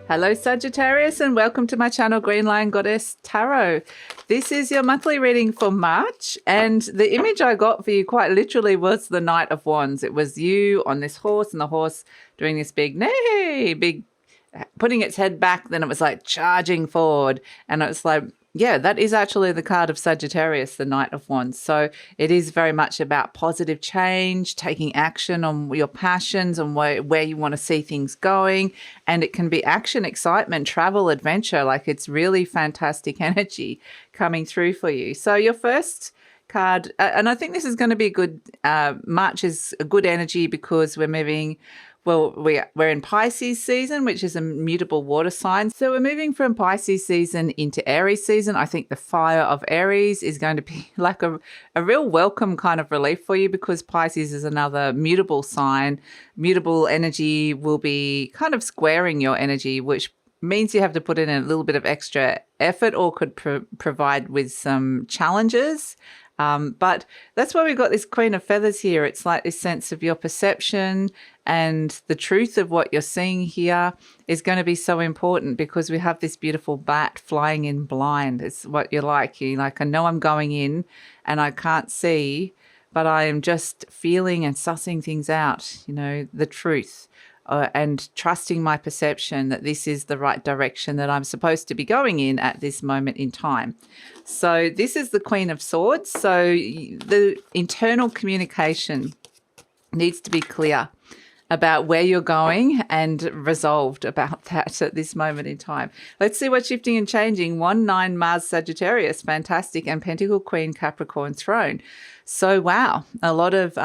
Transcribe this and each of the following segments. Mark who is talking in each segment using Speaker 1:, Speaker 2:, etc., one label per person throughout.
Speaker 1: Hello Sagittarius and welcome to my channel Green Lion Goddess Tarot. This is your monthly reading for March, and the image I got for you quite literally was the Knight of Wands. It was you on this horse and the horse doing this big neigh, big putting its head back, then it was like charging forward, and it was like, yeah, that is actually the card of Sagittarius, the Knight of Wands. So it is very much about positive change, taking action on your passions and where you want to see things going. And it can be action, excitement, travel, adventure. Like, it's really fantastic energy coming through for you. So your first card, and I think this is going to be a good, March is a good energy because we're moving. Well, we're in Pisces season, which is a mutable water sign. So we're moving from Pisces season into Aries season. I think the fire of Aries is going to be like a real welcome kind of relief for you, because Pisces is another mutable sign. Mutable energy will be kind of squaring your energy, which means you have to put in a little bit of extra effort or could provide with some challenges. But that's why we've got this Queen of Feathers here. It's like this sense of your perception and the truth of what you're seeing here is going to be so important, because we have this beautiful bat flying in blind. It's what you're like. You're like, I know I'm going in and I can't see, but I am just feeling and sussing things out, you know, the truth. And trusting my perception that this is the right direction that I'm supposed to be going in at this moment in time. So this is the Queen of Swords. So the internal communication needs to be clear about where you're going and resolved about that at this moment in time. Let's see what's shifting and changing. 1-9 Mars Sagittarius, fantastic, and Pentacle Queen Capricorn Throne. So wow, a lot of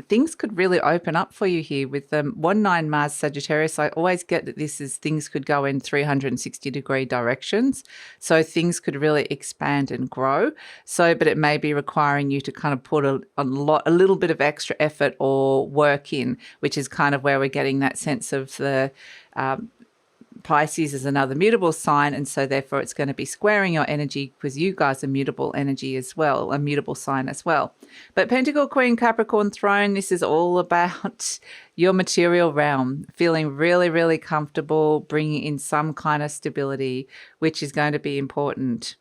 Speaker 1: things could really open up for you here with the 1-9 Mars Sagittarius. I always get that this is things could go in 360-degree directions. So things could really expand and grow. So, but it may be requiring you to kind of put a little bit of extra effort or work in, which is kind of where we're getting that sense of the Pisces is another mutable sign, and so therefore it's going to be squaring your energy because you guys are mutable energy as well, a mutable sign as well. But Pentacle Queen Capricorn Throne, this is all about your material realm, feeling really, really comfortable, bringing in some kind of stability, which is going to be important.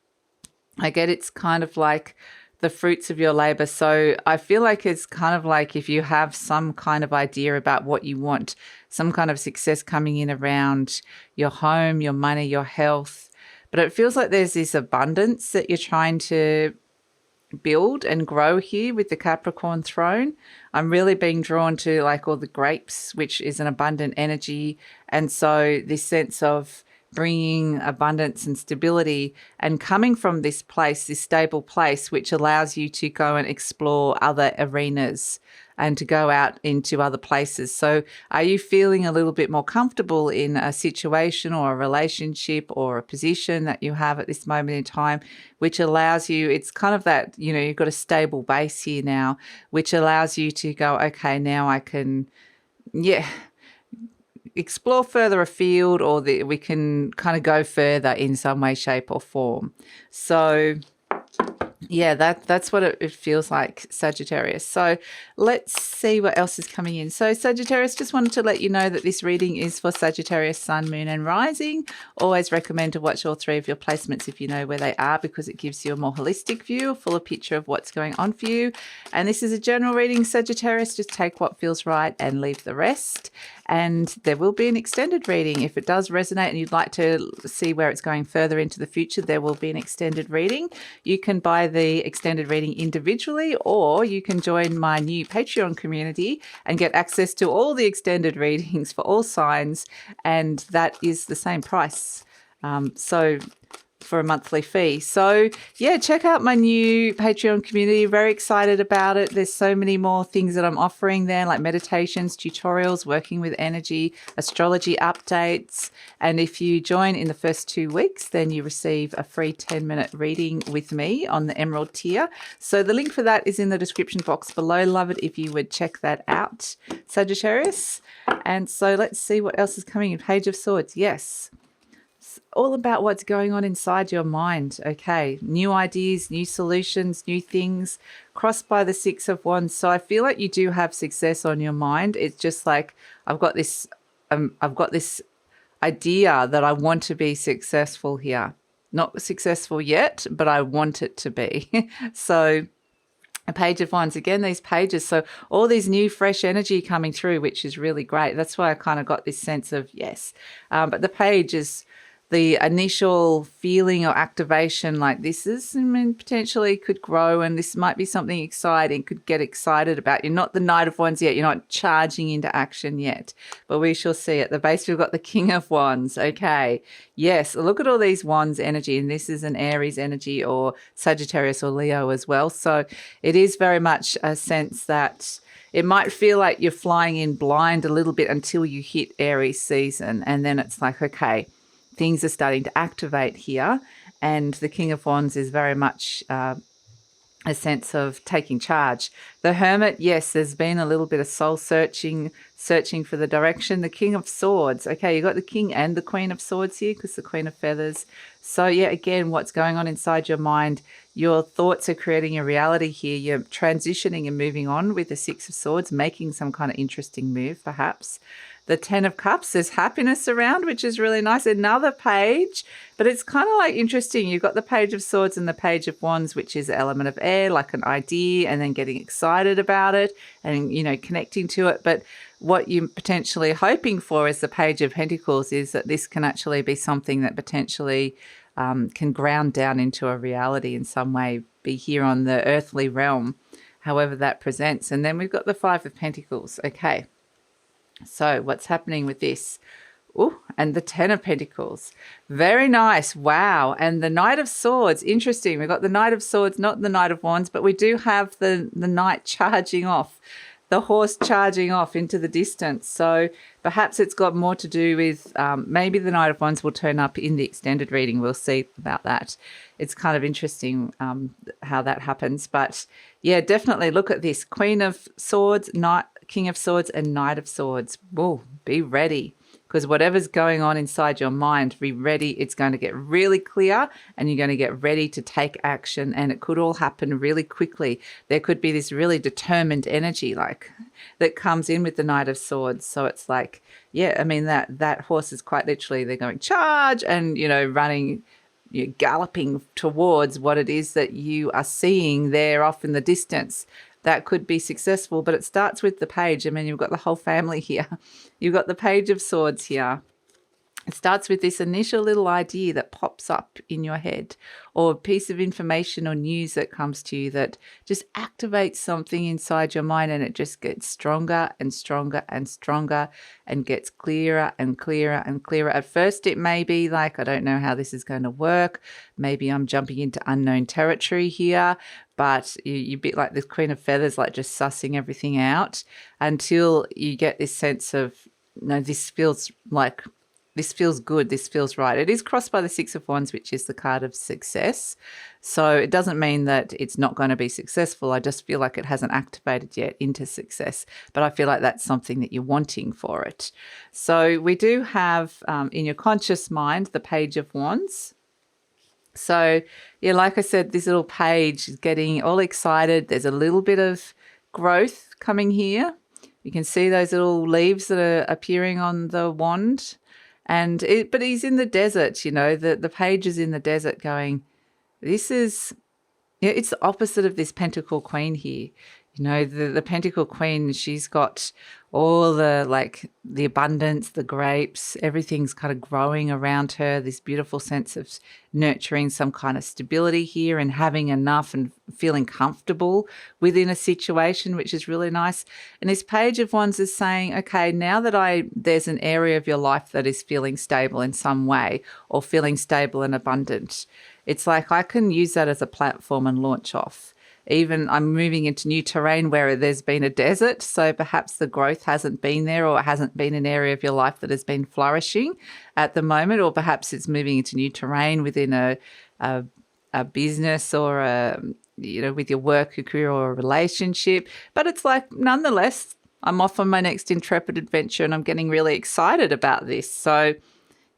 Speaker 1: I get it's kind of like the fruits of your labor. So I feel like it's kind of like if you have some kind of idea about what you want, some kind of success coming in around your home, your money, your health, but it feels like there's this abundance that you're trying to build and grow here with the Capricorn Throne. I'm really being drawn to like all the grapes, which is an abundant energy. And so this sense of bringing abundance and stability and coming from this place, this stable place, which allows you to go and explore other arenas and to go out into other places. So are you feeling a little bit more comfortable in a situation or a relationship or a position that you have at this moment in time, which allows you, it's kind of that, you know, you've got a stable base here now, which allows you to go, okay, now I can, explore further afield, or we can kind of go further in some way, shape or form. So yeah, that's what it feels like, Sagittarius. So let's see what else is coming in. So Sagittarius, just wanted to let you know that this reading is for Sagittarius, Sun, Moon and Rising. Always recommend to watch all three of your placements if you know where they are, because it gives you a more holistic view, a fuller picture of what's going on for you. And this is a general reading, Sagittarius. Just take what feels right and leave the rest. And there will be an extended reading. If it does resonate and you'd like to see where it's going further into the future, there will be an extended reading. You can buy the extended reading individually, or you can join my new Patreon community and get access to all the extended readings for all signs. And that is the same price. So for a monthly fee. So yeah, check out my new Patreon community. Very excited about it. There's so many more things that I'm offering there, like meditations, tutorials, working with energy, astrology updates. And if you join in the first 2 weeks, then you receive a free 10-minute reading with me on the Emerald tier. So the link for that is in the description box below. Love it if you would check that out, Sagittarius. And so let's see what else is coming in. Page of Swords. Yes. All about what's going on inside your mind. Okay, new ideas, new solutions, new things, crossed by the Six of Wands. So I feel like you do have success on your mind. It's just like I've got this idea that I want to be successful here. Not successful yet, but I want it to be. So a page of wands, again, these pages. So all these new fresh energy coming through, which is really great. That's why I kind of got this sense of yes. But the page is the initial feeling or activation, like this is, I mean, potentially could grow and this might be something exciting, could get excited about. You're not the Knight of Wands yet. You're not charging into action yet, but we shall see. At the base, we've got the King of Wands. Okay. Yes. Look at all these wands energy. And this is an Aries energy or Sagittarius or Leo as well. So it is very much a sense that it might feel like you're flying in blind a little bit until you hit Aries season. And then it's like, okay, things are starting to activate here. And the King of Wands is very much a sense of taking charge. The Hermit, yes, there's been a little bit of soul searching for the direction. The King of Swords. Okay, you got the King and the Queen of Swords here because the Queen of Feathers. So yeah, again, what's going on inside your mind? Your thoughts are creating a reality here. You're transitioning and moving on with the Six of Swords, making some kind of interesting move perhaps. The 10 of Cups, there's happiness around, which is really nice. Another page, but it's kind of like interesting. You've got the Page of Swords and the Page of Wands, which is the element of air, like an idea, and then getting excited about it and, you know, connecting to it. But what you're potentially hoping for is the Page of Pentacles, is that this can actually be something that potentially can ground down into a reality in some way, be here on the earthly realm, however that presents. And then we've got the Five of Pentacles. Okay. So what's happening with this? Oh, and the 10 of Pentacles. Very nice. Wow. And the Knight of Swords. Interesting. We've got the Knight of Swords, not the Knight of Wands, but we do have the Knight charging off, the horse charging off into the distance. So perhaps it's got more to do with maybe the Knight of Wands will turn up in the extended reading. We'll see about that. It's kind of interesting how that happens. But yeah, definitely look at this. Queen of Swords, King of Swords and Knight of Swords. Whoa, be ready, because whatever's going on inside your mind, be ready. It's going to get really clear and you're going to get ready to take action, and it could all happen really quickly. There could be this really determined energy like that comes in with the Knight of Swords. So it's like, yeah, I mean, that horse is quite literally, they're going charge and, you know, running, you're galloping towards what it is that you are seeing there off in the distance. That could be successful, but it starts with the page. I mean, you've got the whole family here. You've got the Page of Swords here. It starts with this initial little idea that pops up in your head, or a piece of information or news that comes to you that just activates something inside your mind, and it just gets stronger and stronger and stronger and gets clearer and clearer and clearer. At first, it may be like, I don't know how this is going to work. Maybe I'm jumping into unknown territory here, but you're a bit like this Queen of Feathers, like just sussing everything out until you get this sense of, no, this feels like, this feels good, this feels right. It is crossed by the Six of Wands, which is the card of success. So it doesn't mean that it's not going to be successful. I just feel like it hasn't activated yet into success. But I feel like that's something that you're wanting for it. So we do have in your conscious mind the Page of Wands. So, yeah, like I said, this little page is getting all excited. There's a little bit of growth coming here. You can see those little leaves that are appearing on the wand. But he's in the desert, you know, the page is in the desert going, this is, yeah, it's the opposite of this Pentacle Queen here. You know, the Pentacle Queen, she's got all the abundance, the grapes, everything's kind of growing around her, this beautiful sense of nurturing some kind of stability here and having enough and feeling comfortable within a situation, which is really nice. And this Page of Wands is saying, okay, now that there's an area of your life that is feeling stable in some way or feeling stable and abundant, it's like I can use that as a platform and launch off. Even I'm moving into new terrain where there's been a desert, so perhaps the growth hasn't been there, or it hasn't been an area of your life that has been flourishing at the moment, or perhaps it's moving into new terrain within a business or with your work, your career, or a relationship. But it's like, nonetheless, I'm off on my next intrepid adventure and I'm getting really excited about this. So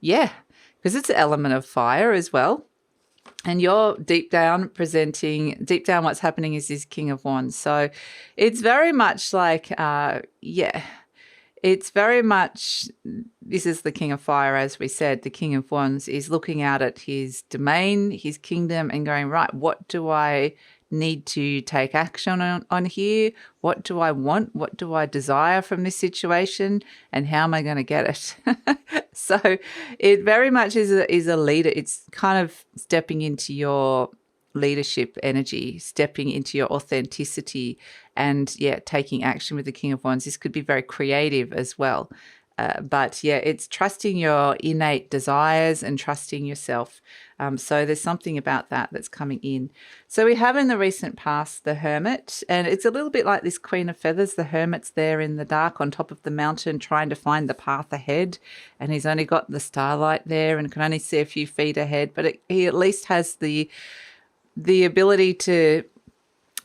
Speaker 1: yeah, because it's an element of fire as well. And you're deep down what's happening is this King of Wands. So it's very much like, It's very much, this is the King of Fire, as we said. The King of Wands is looking out at his domain, his kingdom, and going, right, what do I need to take action on here? What do I want? What do I desire from this situation? And how am I going to get it? So it very much is a leader. It's kind of stepping into your leadership energy, stepping into your authenticity, and taking action with the King of Wands. This could be very creative as well. But it's trusting your innate desires and trusting yourself. So there's something about that that's coming in. So we have in the recent past the Hermit, and it's a little bit like this Queen of Feathers. The Hermit's there in the dark on top of the mountain trying to find the path ahead, and he's only got the starlight there and can only see a few feet ahead, but he at least has the ability to,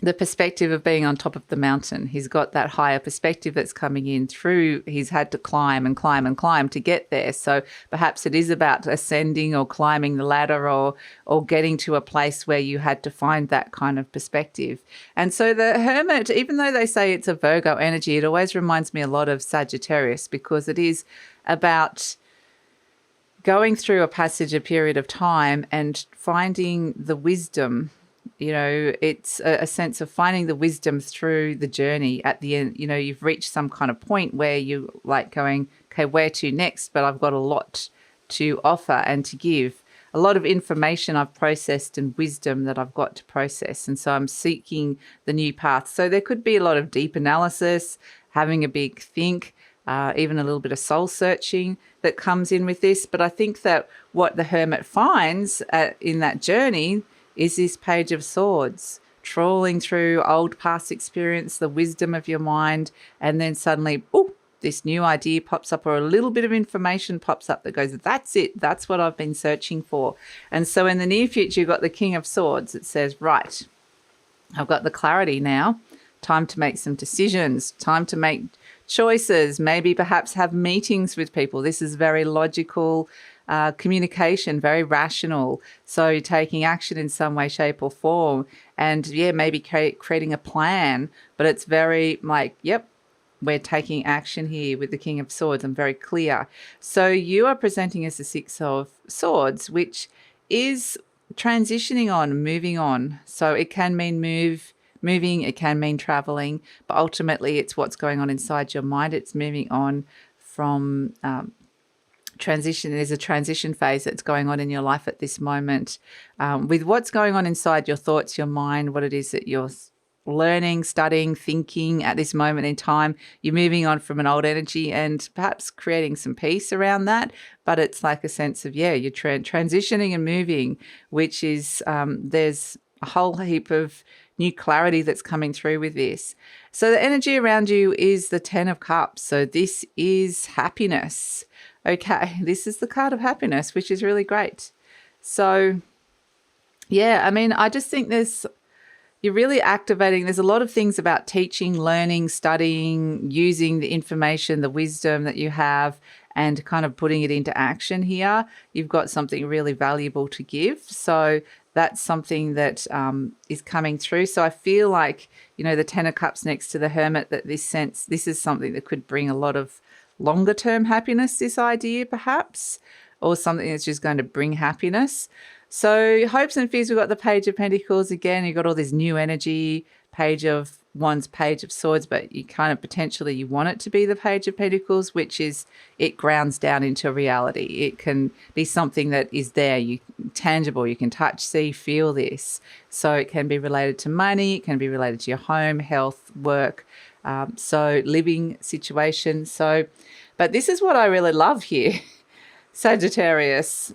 Speaker 1: the perspective of being on top of the mountain. He's got that higher perspective that's coming in through. He's had to climb and climb and climb to get there. So perhaps it is about ascending or climbing the ladder or getting to a place where you had to find that kind of perspective. And so the Hermit, even though they say it's a Virgo energy, it always reminds me a lot of Sagittarius, because it is about going through a passage, a period of time, and finding the wisdom. It's a sense of finding the wisdom through the journey. At the end, you've reached some kind of point where you like going, okay, where to next? But I've got a lot to offer and to give. A lot of information I've processed and wisdom that I've got to process. And so I'm seeking the new path. So there could be a lot of deep analysis, having a big think, even a little bit of soul searching that comes in with this. But I think that what the Hermit finds in that journey is this Page of Swords, trawling through old past experience, the wisdom of your mind, and then suddenly, this new idea pops up, or a little bit of information pops up that goes, that's it, that's what I've been searching for. And so in the near future, you've got the King of Swords. It says, right, I've got the clarity now, time to make some decisions, time to make choices, maybe perhaps have meetings with people. This is very logical communication, very rational. So taking action in some way, shape or form, and maybe creating a plan, but it's very like, yep, we're taking action here with the King of Swords. I'm very clear. So you are presenting as the Six of Swords, which is transitioning on, moving on. So it can mean moving, it can mean traveling, but ultimately it's what's going on inside your mind. It's moving on from transition. There's a transition phase that's going on in your life at this moment, with what's going on inside your thoughts, your mind, what it is that you're learning, studying, thinking at this moment in time. You're moving on from an old energy and perhaps creating some peace around that, but it's like a sense of, you're transitioning and moving, which is, there's a whole heap of new clarity that's coming through with this. So the energy around you is the Ten of Cups. So this is happiness. Okay, this is the card of happiness, which is really great. So, I just think you're really activating. There's a lot of things about teaching, learning, studying, using the information, the wisdom that you have, and kind of putting it into action here. You've got something really valuable to give. So that's something that is coming through. So I feel like, the Ten of Cups next to the Hermit, that this is something that could bring a lot of longer term happiness, this idea perhaps, or something that's just going to bring happiness. So hopes and fears, we've got the Page of Pentacles again. You've got all this new energy, Page of Wands, Page of Swords, but you kind of potentially you want it to be the Page of Pentacles, which is it grounds down into reality. It can be something that is there, tangible, you can touch, see, feel this. So it can be related to money, it can be related to your home, health, work, so living situation. So, but this is what I really love here, Sagittarius.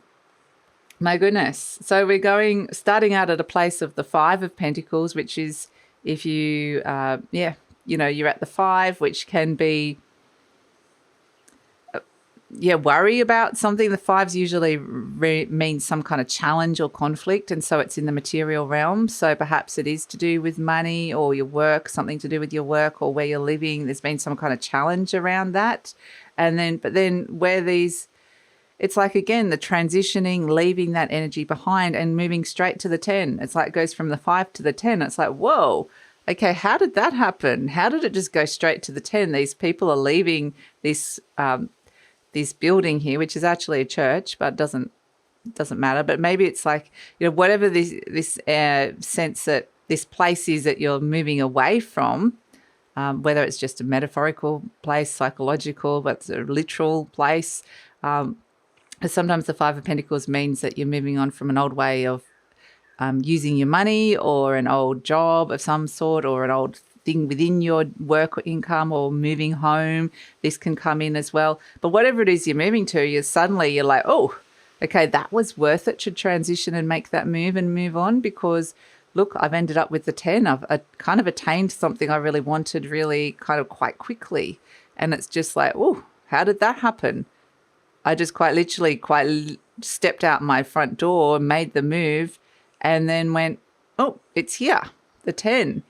Speaker 1: My goodness. So we're starting out at a place of the Five of Pentacles, which is if you, you're at the Five, which can be, worry about something. The Fives usually mean some kind of challenge or conflict, and so it's in the material realm. So perhaps it is to do with money or your work, something to do with your work or where you're living. There's been some kind of challenge around that. But then where it's like, again, the transitioning, leaving that energy behind and moving straight to the 10. It's like it goes from the 5 to the 10. It's like, whoa, okay, how did that happen? How did it just go straight to the 10? These people are leaving this this building here, which is actually a church, but doesn't matter. But maybe it's like, whatever this sense that this place is that you're moving away from, whether it's just a metaphorical place, psychological, but it's a literal place. Sometimes the Five of Pentacles means that you're moving on from an old way of using your money, or an old job of some sort, or an old thing within your work or income, or moving home. This can come in as well. But whatever it is you're moving to, you're like, oh, okay, that was worth it to transition and make that move and move on, because look, I've ended up with the 10. I've kind of attained something I really wanted really kind of quite quickly. And it's just like, oh, how did that happen? I just quite literally stepped out my front door, made the move, and then went, oh, it's here, the 10.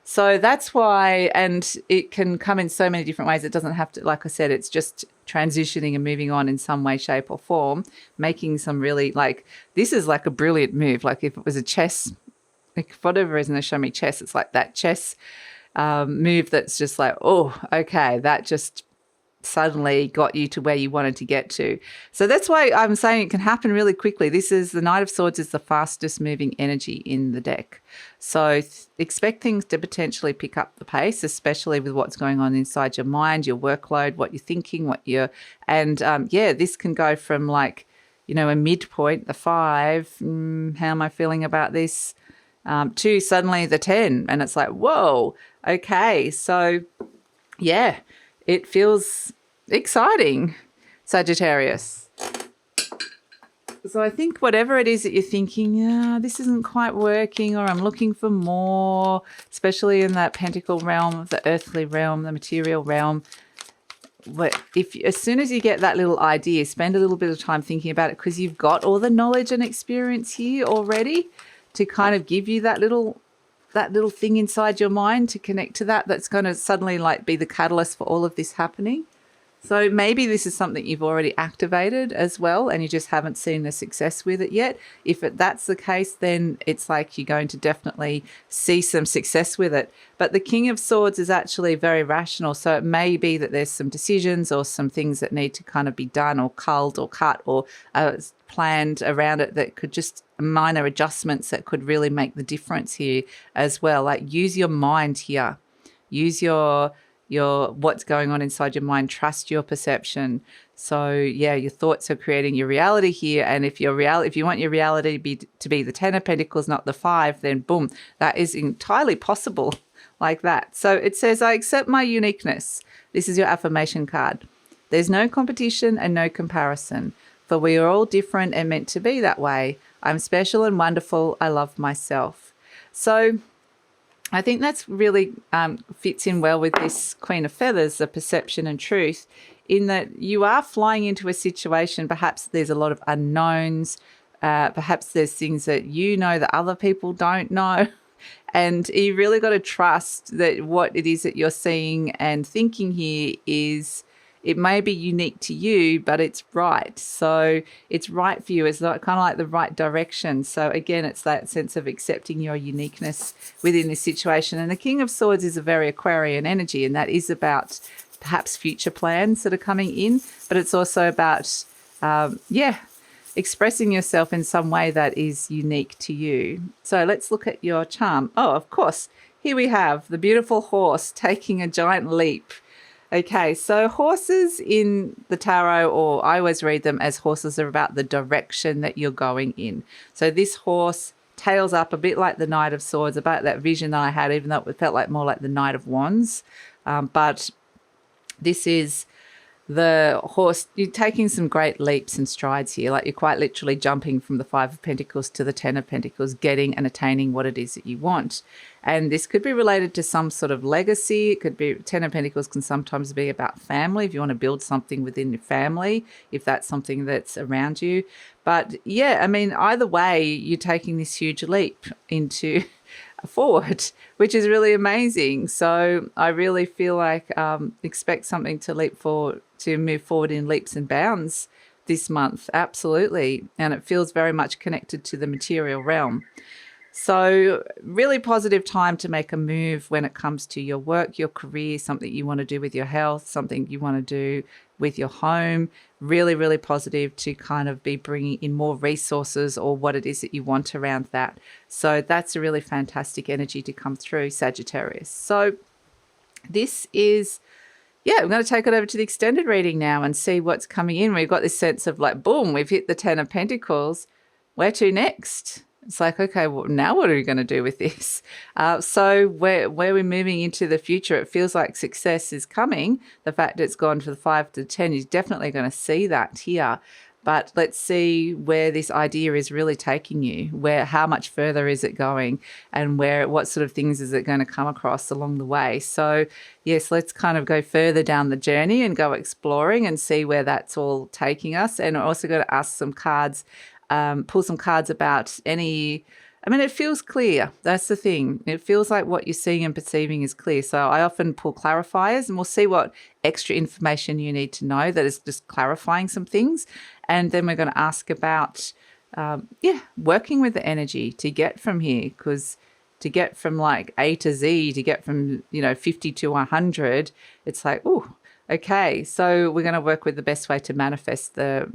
Speaker 1: So that's why, and it can come in so many different ways. It doesn't have to, like I said, it's just transitioning and moving on in some way, shape or form, making some really, like, this is like a brilliant move. Like if it was a chess, like for whatever reason they show me chess, it's like that chess move that's just like, oh, okay, that just suddenly got you to where you wanted to get to. So that's why I'm saying it can happen really quickly. This is the Knight of Swords is the fastest moving energy in the deck. So expect things to potentially pick up the pace, especially with what's going on inside your mind, your workload, what you're thinking, this can go from like, a midpoint, the 5, how am I feeling about this, to suddenly the 10. And it's like, whoa, okay. So yeah, it feels exciting, Sagittarius. So I think whatever it is that you're thinking, this isn't quite working, or I'm looking for more, especially in that pentacle realm, the earthly realm, the material realm. But as soon as you get that little idea, spend a little bit of time thinking about it, because you've got all the knowledge and experience here already to kind of give you that little thing inside your mind to connect to that's going to suddenly like be the catalyst for all of this happening. So maybe this is something you've already activated as well, and you just haven't seen the success with it yet. If that's the case, then it's like you're going to definitely see some success with it. But the King of Swords is actually very rational. So it may be that there's some decisions or some things that need to kind of be done or culled or cut or planned around it, that could just minor adjustments that could really make the difference here as well. Like use your mind here. Use your what's going on inside your mind. Trust your perception. So yeah, your thoughts are creating your reality here. And if you want your reality to be the 10 of Pentacles, not the 5, then boom, that is entirely possible like that. So it says, I accept my uniqueness. This is your affirmation card. There's no competition and no comparison, for we are all different and meant to be that way. I'm special and wonderful. I love myself. So I think that's really fits in well with this Queen of Feathers, the perception and truth, in that you are flying into a situation. Perhaps there's a lot of unknowns. Perhaps there's things that that other people don't know. And you really got to trust that what it is that you're seeing and thinking here it may be unique to you, but it's right. So it's right for you. It's kind of like the right direction. So again, it's that sense of accepting your uniqueness within this situation. And the King of Swords is a very Aquarian energy, and that is about perhaps future plans that are coming in, but it's also about, expressing yourself in some way that is unique to you. So let's look at your charm. Oh, of course, here we have the beautiful horse taking a giant leap. Okay, so horses in the tarot, or I always read them as horses are about the direction that you're going in. So this horse tails up a bit like the Knight of Swords, about that vision that I had, even though it felt like more like the Knight of Wands. But this is the horse, you're taking some great leaps and strides here. Like you're quite literally jumping from the 5 of Pentacles to the 10 of Pentacles, getting and attaining what it is that you want. And this could be related to some sort of legacy. It could be, 10 of Pentacles can sometimes be about family, if you want to build something within your family, if that's something that's around you. But yeah, I mean, either way, you're taking this huge leap into forward, which is really amazing. So I really feel like expect something to move forward in leaps and bounds this month. Absolutely. And it feels very much connected to the material realm. So really positive time to make a move when it comes to your work, your career, something you want to do with your health, something you want to do with your home. Really, really positive to kind of be bringing in more resources or what it is that you want around that. So that's a really fantastic energy to come through, Sagittarius. So this is, yeah, I'm going to take it over to the extended reading now and see what's coming in. We've got this sense of like, boom, we've hit the 10 of Pentacles. Where to next? It's like, okay, well, now what are we going to do with this? So where we're moving into the future, it feels like success is coming. The fact it's gone to the 5 to 10, you're definitely going to see that here. But let's see where this idea is really taking you. How much further is it going, and what sort of things is it going to come across along the way? So yes, let's kind of go further down the journey and go exploring and see where that's all taking us. And we're also going to ask some cards. Pull some cards about it feels clear. That's the thing. It feels like what you're seeing and perceiving is clear. So I often pull clarifiers, and we'll see what extra information you need to know that is just clarifying some things. And then we're going to ask about, working with the energy to get from here, because to get from like A to Z, to get from, 50 to 100, it's like, ooh, okay, so we're going to work with the best way to manifest the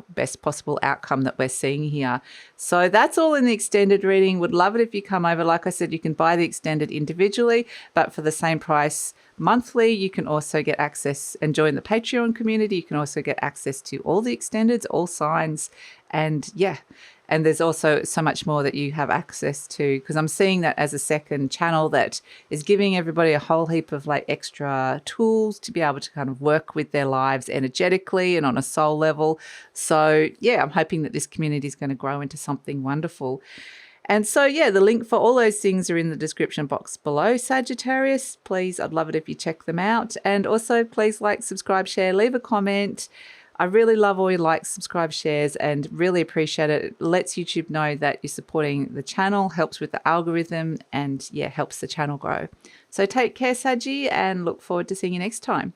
Speaker 1: best possible outcome that we're seeing here. So that's all in the extended reading. Would love it if you come over. Like I said, you can buy the extended individually, but for the same price monthly, you can also get access and join the Patreon community. You can also get access to all the extendeds, all signs, and and there's also so much more that you have access to, because I'm seeing that as a second channel that is giving everybody a whole heap of like extra tools to be able to kind of work with their lives energetically and on a soul level. So yeah, I'm hoping that this community is going to grow into something wonderful. And so, yeah, the link for all those things are in the description box below, Sagittarius. Please, I'd love it if you check them out. And also, please like, subscribe, share, leave a comment. I really love all your likes, subscribe, shares, and really appreciate it. It lets YouTube know that you're supporting the channel, helps with the algorithm, and yeah, helps the channel grow. So take care, Saggy, and look forward to seeing you next time.